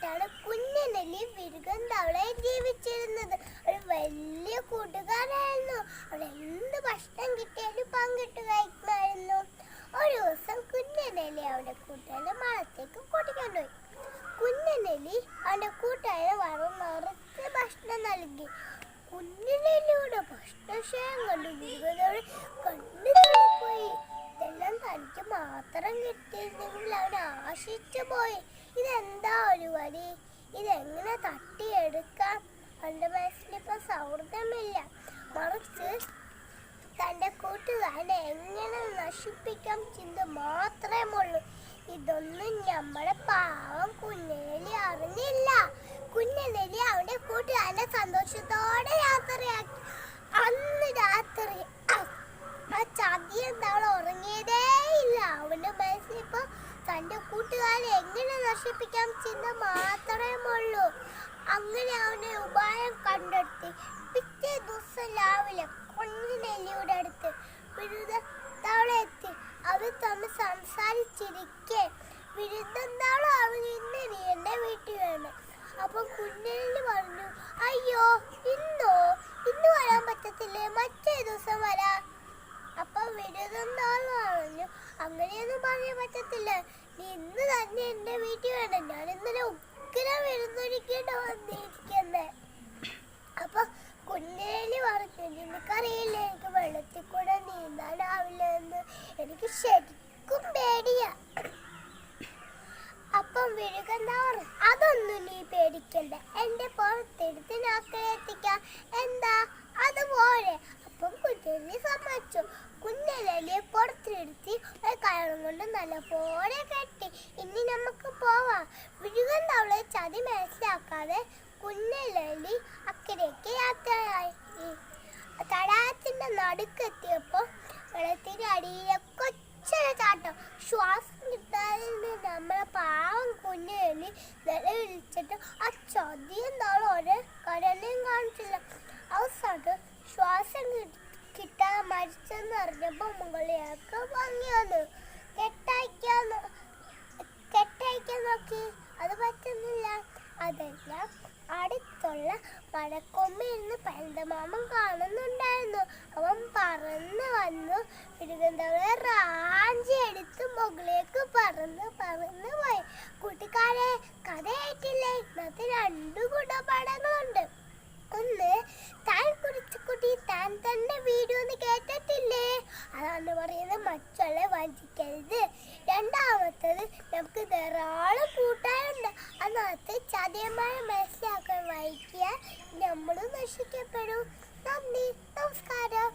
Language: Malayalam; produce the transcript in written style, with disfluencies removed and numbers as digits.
കാട്ടിലാണ് കുഞ്ഞനെല്ലി വിരുകൻ തവളയും ജീവിച്ചിരുന്നത്. ഒരു വലിയ കൂട്ടുകാരായിരുന്നു. അവിടെ എന്ത് ഭക്ഷണം കിട്ടിയാലും പങ്കിട്ട് കഴിക്കുമായിരുന്നു. ഒരു ദിവസം കുഞ്ഞനെല്ലി അവന്റെ കൂട്ടുകാരന്റെ മരത്തേക്ക് കൂട്ടിക്കൊണ്ടുപോയി. കുഞ്ഞനെല്ലി അവന്റെ കൂട്ടുകാരന് വയറ് നിറച്ച് ഭക്ഷണം നൽകി. കുഞ്ഞനെല്ലിയുടെ ഭക്ഷണശയം കണ്ടു വിരുകനോട് കണ്ണു തള്ളിപ്പോയി. ഇതെല്ലാം തനിക്ക് മാത്രം കിട്ടിയിരുന്നെങ്കിൽ അവൻ ആശിച്ചു പോയി. ഇതെന്താ ഒരു വഴി? ഇതെങ്ങനെ തട്ടിയെടുക്കാം? അവന്റെ മനസ്സിലിപ്പോ സൗഹൃദമില്ല, മറിച്ച് തന്റെ കൂട്ടുകാരനെ എങ്ങനെ നശിപ്പിക്കാം ചിന്ത മാത്രമേ ഉള്ളൂ. ഇതൊന്നും നമ്മുടെ പാവം കുഞ്ഞനെല്ലി അറിഞ്ഞില്ല. കുഞ്ഞനെല്ലി അവന്റെ കൂട്ടുകാരനെ സന്തോഷത്തോടെ യാത്രയാക്കി. അന്ന് രാത്രി ആ ചതിയൻ തവള ഉറങ്ങിയതേ ഇല്ല. അവന്റെ മനസ്സിലിപ്പോ തന്റെ കൂട്ടുകാരെ എങ്ങനെ നശിപ്പിക്കാം ചിന്ത മാത്രമേ ഉള്ളൂ. അങ്ങനെ അവനെ ഉപായം കണ്ടെത്തി. പിറ്റേ ദിവസം രാവിലെ കുഞ്ഞനെല്ലിയുടെ അടുത്ത് വിരുദ്ധ തവള എത്തി. അവർ തമ്മിൽ സംസാരിച്ചിരിക്കെ വിരുദ്ധൻ തവള അവൻ ഇന്ന് നീ എന്റെ വീട്ടിൽ വേണം. അപ്പൊ കുഞ്ഞനെല്ലി പറഞ്ഞു, അയ്യോ ഇന്ന് വരാൻ പറ്റത്തില്ലേ, മറ്റേ ദിവസം വരാ. അപ്പൊ വിരുദ്ധൻ തവള പറഞ്ഞു, അങ്ങനെയൊന്നും പറയാൻ പറ്റത്തില്ല, നീ ഇന്ന് തന്നെ എന്റെ വീട്ടിൽ വേണം. ഞാൻ ഇന്നലെ ഉഗ്ര വിരുന്നൊരുക്കിയിട്ട് വന്നിരിക്കുന്നേ. അപ്പൊ കുഞ്ഞനെല്ലി പറഞ്ഞു, നിനക്കറിയില്ല എനിക്ക് വെള്ളത്തിൽ കൂടെ നീന്താനാവില്ല എന്ന്. എനിക്ക് ശരിക്കും പേടിയാ. അപ്പം വിരുകൻ പറഞ്ഞു, അതൊന്നും നീ പേടിക്കണ്ട, എന്റെ പുറത്തെടുത്ത് നാക്കിലെത്തിക്കാം. എന്താ അതുപോലെ? അപ്പം കുഞ്ഞനെല്ലി സമ്മതിച്ചു. കുഞ്ഞനെല്ലിയെ പുറത്തിരുത്തി ഒരു കയറും കൊണ്ട് നല്ലപോലെ കെട്ടി. ഇനി നമുക്ക് പോവാം. വിരുകൻ തവളയെ ചതി മനസ്സിലാക്കാതെ കുഞ്ഞനെല്ലി അക്കരയ്ക്ക് യാത്രയായി. തടാകത്തിന്റെ നടുക്കെത്തിയപ്പോ വെള്ളത്തിന്റെ അടിയിലെ കൊച്ചൊരു ചാട്ടം. ശ്വാസം കിട്ടാതെ നമ്മളെ പാവം കുഞ്ഞനെല്ലി നിലവിളിച്ചിട്ട് ആ ചതിയും തവള ഒരു കടലിലും കാണിച്ചില്ല. അവസാനം ശ്വാസം കിട്ടാതെ മരിച്ചെന്ന് അറിഞ്ഞപ്പോ മുകളിലേക്ക് ഭംഗി വന്നു. കെട്ടയക്കാൻ നോക്കി, അത് പറ്റുന്നില്ല. അതെല്ലാം അടുത്തുള്ള മരക്കൊമ്പിരുന്ന് പരന്തമാമൻ കാണുന്നുണ്ടായിരുന്നു. അവൻ പറന്ന് വന്നു വിരുകൻ തവളയെ റാഞ്ചി എടുത്ത് മുകളിലേക്ക് പറന്ന് പോയി. കൂട്ടുകാരെ, കഥ കേട്ടില്ലേ? ഇന്നത്തെ 2 ഗുണപാഠങ്ങളുണ്ട്. ഒന്ന്, താൻ കുറിച്ച കുട്ടി താൻ തന്നെ വീഡിയോ ഒന്ന് കേട്ടിട്ടില്ലേ? അതാണ് പറയുന്നത്, മറ്റുള്ളവരെ വഞ്ചിക്കരുത്. രണ്ടാമത്തത്, നമുക്ക് ധാരാളം കൂട്ടാനുണ്ട്. അതിനകത്ത് ചതിയന്മാരെ മനസ്സിലാക്കാൻ വായിക്കുക, നമ്മളും നശിക്കപ്പെടും. നന്ദി, നമസ്കാരം.